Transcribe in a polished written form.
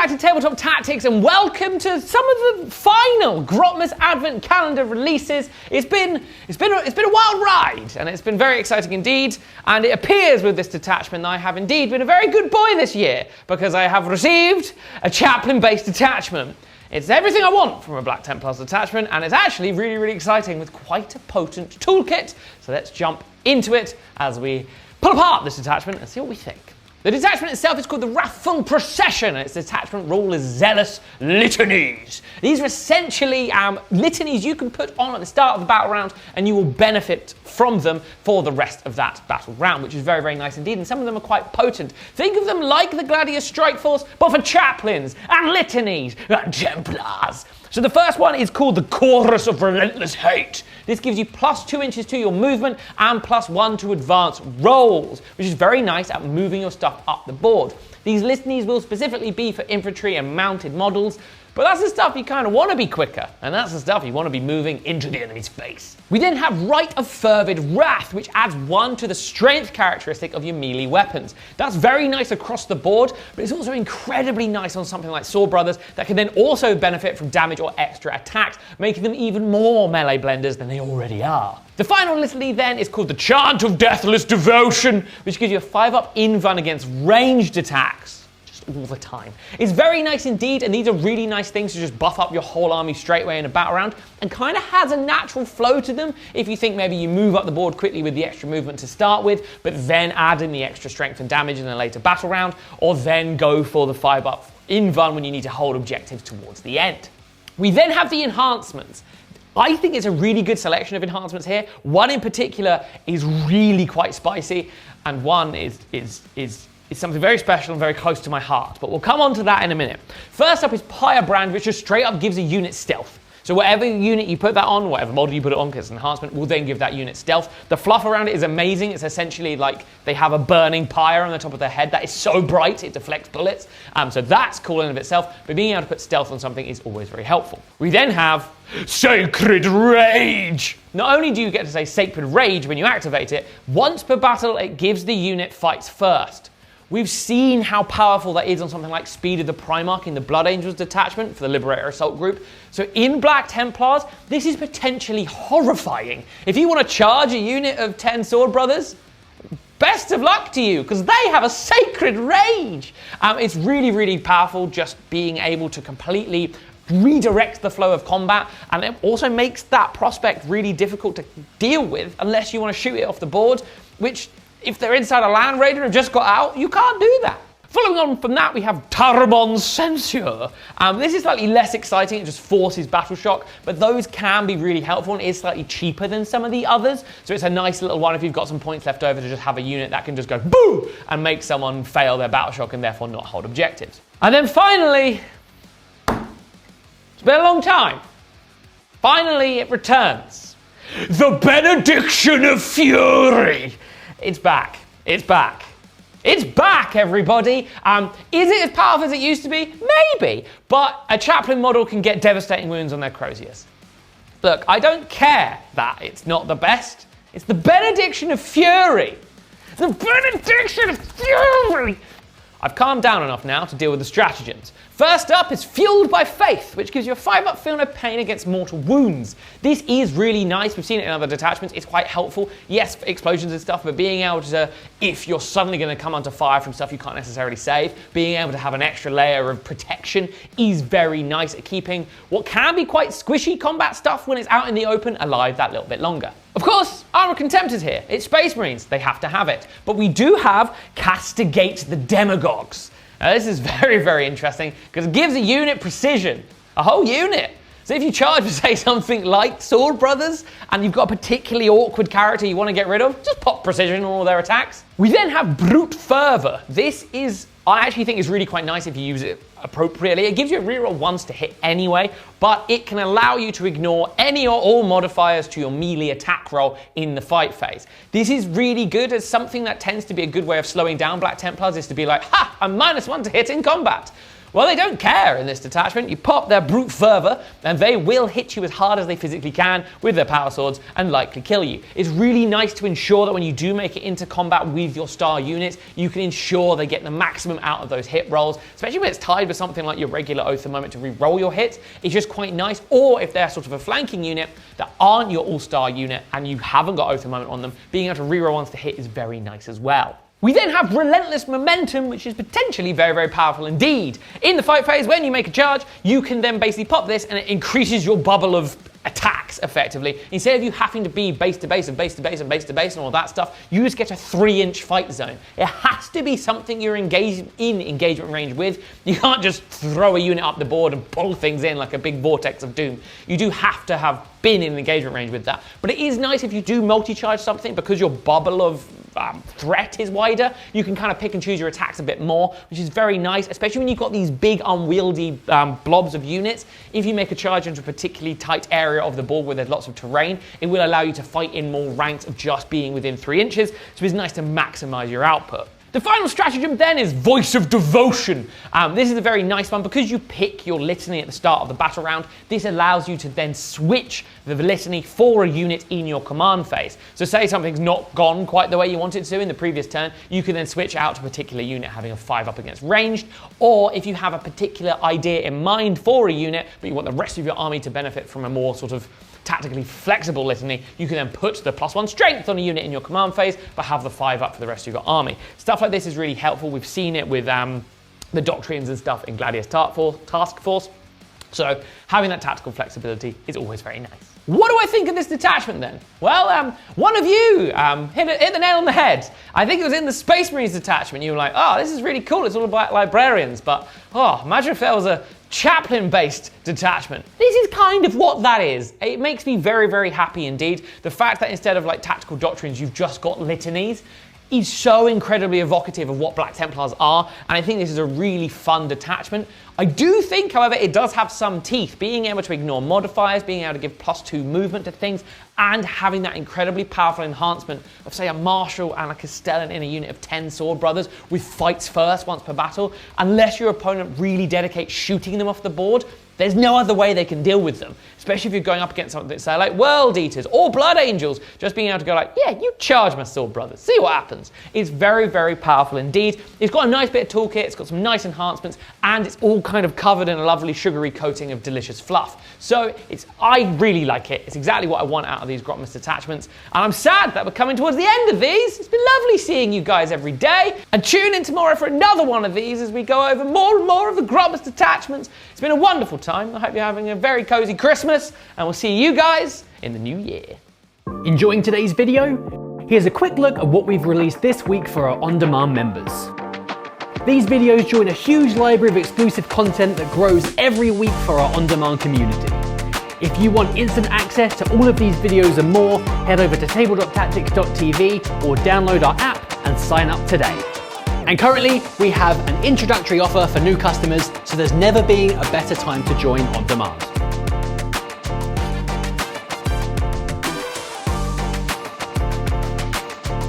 back to Tabletop Tactics and welcome to some of the final Grotmas Advent Calendar releases. It's been a wild ride and it's been very exciting indeed, and it appears with this detachment that I have indeed been a very good boy this year because I have received a chaplain-based detachment. It's everything I want from a Black Templars detachment, and it's actually really, really exciting with quite a potent toolkit. So let's jump into it as we pull apart this detachment and see what we think. The detachment itself is called the Wrathful Procession, and its detachment rule is Zealous Litanies. These are essentially litanies you can put on at the start of the battle round, and you will benefit from them for the rest of that battle round, which is very, very nice indeed, and some of them are quite potent. Think of them like the Gladius Strike Force, but for chaplains, and litanies, and Templars. So the first one is called the Chorus of Relentless Hate. This gives you plus 2 inches to your movement and plus 1 to advance rolls, which is very nice at moving your stuff up the board. These litanies will specifically be for infantry and mounted models, but that's the stuff you kind of want to be quicker, and that's the stuff you want to be moving into the enemy's face. We then have Rite of Fervid Wrath, which adds 1 to the strength characteristic of your melee weapons. That's very nice across the board, but it's also incredibly nice on something like Sword Brothers that can then also benefit from damage or extra attacks, making them even more melee blenders than they already are. The final litany then is called the Chant of Deathless Devotion, which gives you a 5-up invuln against ranged attacks. All the time. It's very nice indeed, and these are really nice things to just buff up your whole army straight away in a battle round, and kind of has a natural flow to them if you think maybe you move up the board quickly with the extra movement to start with, but then add in the extra strength and damage in a later battle round, or then go for the 5-up invuln when you need to hold objectives towards the end. We then have the enhancements. I think it's a really good selection of enhancements here. One in particular is really quite spicy, and one is something very special and very close to my heart, but we'll come on to that in a minute. First up is Pybrand, which just straight up gives a unit stealth. So whatever unit you put that on, whatever model you put it on, because it's an enhancement, will then give that unit stealth. The fluff around it is amazing. It's essentially like they have a burning pyre on the top of their head that is so bright it deflects bullets. So that's cool in and of itself, but being able to put stealth on something is always very helpful. We then have Sacred Rage. Not only do you get to say Sacred Rage when you activate it, once per battle it gives the unit fights first. We've seen how powerful that is on something like Speed of the Primarch in the Blood Angels detachment for the Liberator Assault group. So in Black Templars, this is potentially horrifying. If you want to charge a unit of 10 Sword Brothers, best of luck to you, because they have a Sacred Rage. It's really, really powerful, just being able to completely redirect the flow of combat, and it also makes that prospect really difficult to deal with unless you want to shoot it off the board, which, if they're inside a land raider and have just got out, you can't do that. Following on from that, we have Taron's Censure. This is slightly less exciting, it just forces Battle Shock, but those can be really helpful and is slightly cheaper than some of the others. So it's a nice little one if you've got some points left over to just have a unit that can just go boom and make someone fail their Battle Shock and therefore not hold objectives. And then finally, it's been a long time. Finally, it returns. The Benediction of Fury. It's back. It's back. It's back, everybody. Is it as powerful as it used to be? Maybe. But a chaplain model can get devastating wounds on their croziers. Look, I don't care that it's not the best. It's the Benediction of Fury. The Benediction of Fury! I've calmed down enough now to deal with the stratagems. First up is Fueled by Faith, which gives you a 5-up Feel No Pain against mortal wounds. This is really nice. We've seen it in other detachments. It's quite helpful. Yes, for explosions and stuff, but being able to, if you're suddenly going to come under fire from stuff you can't necessarily save, being able to have an extra layer of protection is very nice at keeping what can be quite squishy combat stuff when it's out in the open alive that little bit longer. Of course, Armor Contempt is here. It's Space Marines. They have to have it. But we do have Castigate the Demagogues. Now, this is very, very interesting because it gives a unit precision. A whole unit. So if you charge for, say, something like Sword Brothers and you've got a particularly awkward character you want to get rid of, just pop precision on all their attacks. We then have Brute Fervor. This is, I actually think, is really quite nice if you use it appropriately. It gives you a reroll once to hit anyway, but it can allow you to ignore any or all modifiers to your melee attack roll in the fight phase. This is really good as something that tends to be a good way of slowing down Black Templars is to be like, ha, I'm -1 to hit in combat. Well, they don't care in this detachment. You pop their brute fervor, and they will hit you as hard as they physically can with their power swords and likely kill you. It's really nice to ensure that when you do make it into combat with your star units, you can ensure they get the maximum out of those hit rolls, especially when it's tied with something like your regular Oath of Moment to re-roll your hits. It's just quite nice. Or if they're sort of a flanking unit that aren't your all-star unit and you haven't got Oath of Moment on them, being able to re-roll once to hit is very nice as well. We then have Relentless Momentum, which is potentially very, very powerful indeed. In the fight phase, when you make a charge, you can then basically pop this and it increases your bubble of attacks effectively. Instead of you having to be base to base and base to base and base to base and all that stuff, you just get a 3-inch fight zone. It has to be something you're engaged in engagement range with. You can't just throw a unit up the board and pull things in like a big vortex of doom. You do have to have been in engagement range with that. But it is nice if you do multi-charge something, because your bubble of threat is wider, you can kind of pick and choose your attacks a bit more, which is very nice, especially when you've got these big unwieldy blobs of units. If you make a charge into a particularly tight area of the board where there's lots of terrain, it will allow you to fight in more ranks of just being within 3 inches, so it's nice to maximize your output. The final stratagem then is Voice of Devotion. This is a very nice one because you pick your litany at the start of the battle round. This allows you to then switch the litany for a unit in your command phase. So say something's not gone quite the way you want it to in the previous turn, you can then switch out to a particular unit having a 5 up against ranged, or if you have a particular idea in mind for a unit, but you want the rest of your army to benefit from a more sort of tactically flexible litany, you can then put the +1 strength on a unit in your command phase, but have the 5 up for the rest of your army. Stuff like this is really helpful. We've seen it with the doctrines and stuff in Gladius Task Force. So having that tactical flexibility is always very nice. What do I think of this detachment then? Well, one of you hit the nail on the head. I think it was in the Space Marines detachment. You were like, oh, this is really cool. It's all about librarians. But, oh, imagine if there was a chaplain-based detachment. This is kind of what that is. It makes me very, very happy indeed. The fact that instead of like tactical doctrines, you've just got litanies is so incredibly evocative of what Black Templars are, and I think this is a really fun detachment. I do think, however, it does have some teeth, being able to ignore modifiers, being able to give +2 movement to things, and having that incredibly powerful enhancement of, say, a Marshal and a Castellan in a unit of 10 Sword Brothers with fights first once per battle. Unless your opponent really dedicates shooting them off the board, there's no other way they can deal with them, especially if you're going up against something say like World Eaters or Blood Angels. Just being able to go like, yeah, you charge my Sword Brothers, see what happens. It's very, very powerful indeed. It's got a nice bit of toolkit, it's got some nice enhancements, and it's all kind of covered in a lovely sugary coating of delicious fluff. So I really like it. It's exactly what I want out of these Grotmas detachments, and I'm sad that we're coming towards the end of these. It's been lovely seeing you guys every day, and tune in tomorrow for another one of these as we go over more and more of the Grotmas detachments. It's been a wonderful time. I hope you're having a very cozy Christmas, and we'll see you guys in the new year. Enjoying today's video? Here's a quick look at what we've released this week for our on-demand members. These videos join a huge library of exclusive content that grows every week for our on-demand community. If you want instant access to all of these videos and more, head over to table.tactics.tv or download our app and sign up today. And currently, we have an introductory offer for new customers, so there's never been a better time to join on demand.